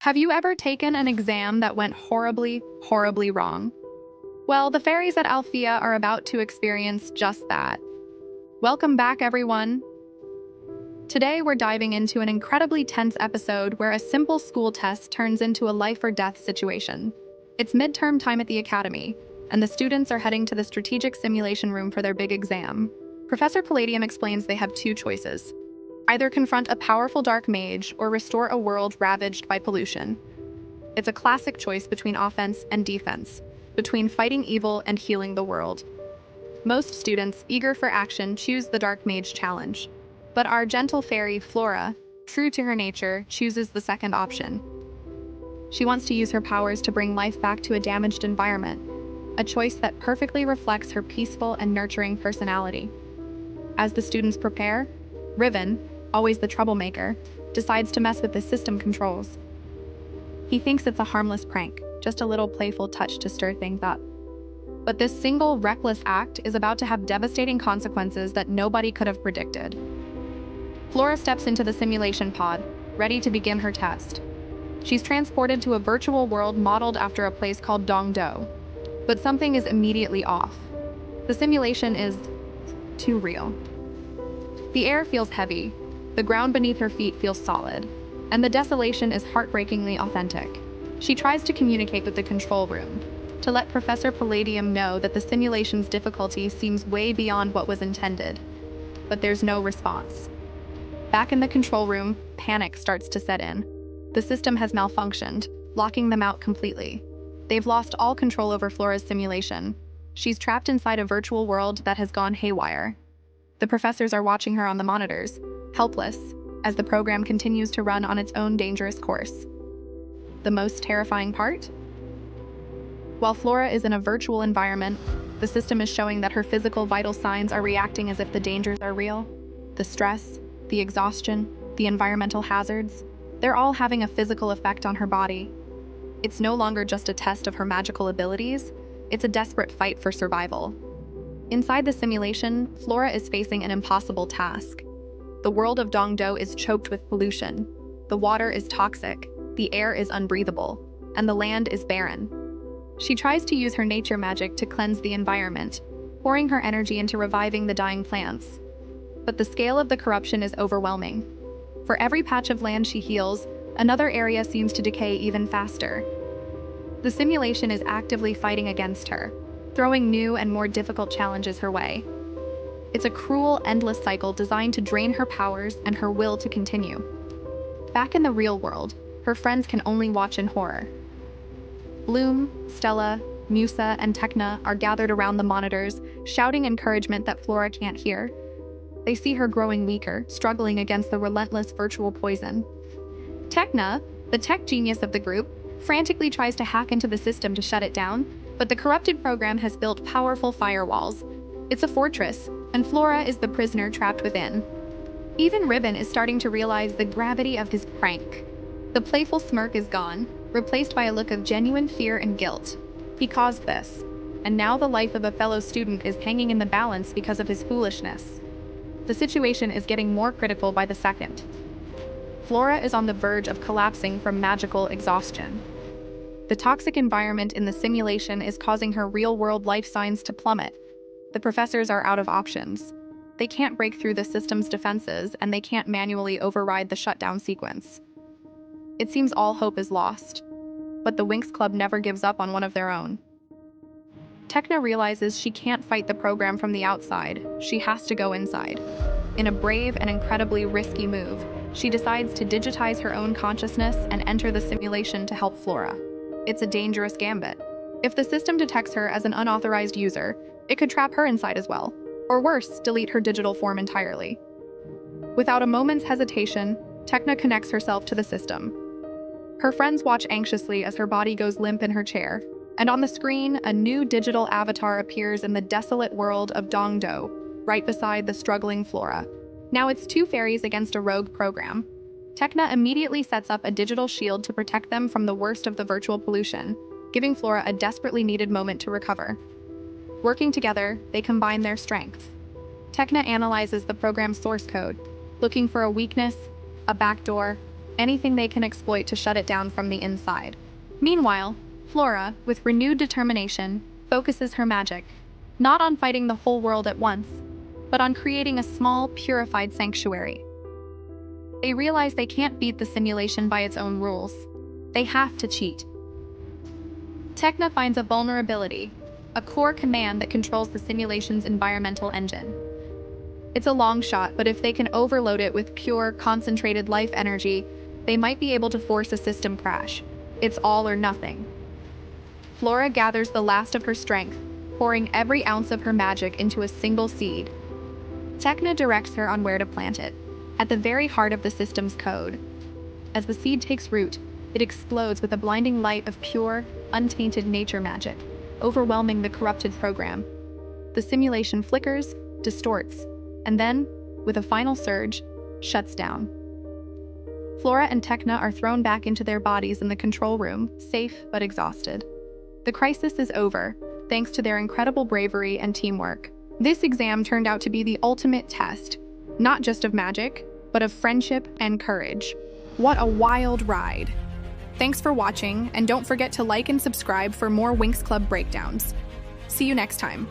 Have you ever taken an exam that went horribly, horribly wrong? Well, the fairies at Althea are about to experience just that. Welcome back, everyone. Today, we're diving into an incredibly tense episode where a simple school test turns into a life-or-death situation. It's midterm time at the academy, and the students are heading to the strategic simulation room for their big exam. Professor Palladium explains they have two choices. Either confront a powerful dark mage or restore a world ravaged by pollution. It's a classic choice between offense and defense, between fighting evil and healing the world. Most students, eager for action, choose the dark mage challenge. But our gentle fairy, Flora, true to her nature, chooses the second option. She wants to use her powers to bring life back to a damaged environment, a choice that perfectly reflects her peaceful and nurturing personality. As the students prepare, Riven, always the troublemaker, decides to mess with the system controls. He thinks it's a harmless prank, just a little playful touch to stir things up. But this single reckless act is about to have devastating consequences that nobody could have predicted. Flora steps into the simulation pod, ready to begin her test. She's transported to a virtual world modeled after a place called Dongdo. But something is immediately off. The simulation is too real. The air feels heavy, the ground beneath her feet feels solid, and the desolation is heartbreakingly authentic. She tries to communicate with the control room, to let Professor Palladium know that the simulation's difficulty seems way beyond what was intended. But there's no response. Back in the control room, panic starts to set in. The system has malfunctioned, locking them out completely. They've lost all control over Flora's simulation. She's trapped inside a virtual world that has gone haywire. The professors are watching her on the monitors, helpless, as the program continues to run on its own dangerous course. The most terrifying part? While Flora is in a virtual environment, the system is showing that her physical vital signs are reacting as if the dangers are real. The stress, the exhaustion, the environmental hazards, they're all having a physical effect on her body. It's no longer just a test of her magical abilities, it's a desperate fight for survival. Inside the simulation, Flora is facing an impossible task. The world of Dongdo is choked with pollution. The water is toxic, the air is unbreathable, and the land is barren. She tries to use her nature magic to cleanse the environment, pouring her energy into reviving the dying plants. But the scale of the corruption is overwhelming. For every patch of land she heals, another area seems to decay even faster. The simulation is actively fighting against her, throwing new and more difficult challenges her way. It's a cruel, endless cycle designed to drain her powers and her will to continue. Back in the real world, her friends can only watch in horror. Bloom, Stella, Musa, and Techna are gathered around the monitors, shouting encouragement that Flora can't hear. They see her growing weaker, struggling against the relentless virtual poison. Techna, the tech genius of the group, frantically tries to hack into the system to shut it down, but the corrupted program has built powerful firewalls. It's a fortress, and Flora is the prisoner trapped within. Even Riven is starting to realize the gravity of his prank. The playful smirk is gone, replaced by a look of genuine fear and guilt. He caused this, and now the life of a fellow student is hanging in the balance because of his foolishness. The situation is getting more critical by the second. Flora is on the verge of collapsing from magical exhaustion. The toxic environment in the simulation is causing her real-world life signs to plummet. The professors are out of options. They can't break through the system's defenses, and they can't manually override the shutdown sequence. It seems all hope is lost. But the Winx Club never gives up on one of their own. Techna realizes she can't fight the program from the outside, she has to go inside. In a brave and incredibly risky move, she decides to digitize her own consciousness and enter the simulation to help Flora. It's a dangerous gambit. If the system detects her as an unauthorized user, it could trap her inside as well. Or worse, delete her digital form entirely. Without a moment's hesitation, Techna connects herself to the system. Her friends watch anxiously as her body goes limp in her chair, and on the screen, a new digital avatar appears in the desolate world of Dongdo, right beside the struggling Flora. Now it's two fairies against a rogue program. Techna immediately sets up a digital shield to protect them from the worst of the virtual pollution, giving Flora a desperately needed moment to recover. Working together, they combine their strengths. Techna analyzes the program's source code, looking for a weakness, a backdoor, anything they can exploit to shut it down from the inside. Meanwhile, Flora, with renewed determination, focuses her magic, not on fighting the whole world at once, but on creating a small, purified sanctuary. They realize they can't beat the simulation by its own rules. They have to cheat. Techna finds a vulnerability, a core command that controls the simulation's environmental engine. It's a long shot, but if they can overload it with pure, concentrated life energy, they might be able to force a system crash. It's all or nothing. Flora gathers the last of her strength, pouring every ounce of her magic into a single seed. Techna directs her on where to plant it, at the very heart of the system's code. As the seed takes root, it explodes with a blinding light of pure, untainted nature magic, overwhelming the corrupted program. The simulation flickers, distorts, and then, with a final surge, shuts down. Flora and Techna are thrown back into their bodies in the control room, safe but exhausted. The crisis is over, thanks to their incredible bravery and teamwork. This exam turned out to be the ultimate test, not just of magic, but of friendship and courage. What a wild ride! Thanks for watching, and don't forget to like and subscribe for more Winx Club breakdowns. See you next time.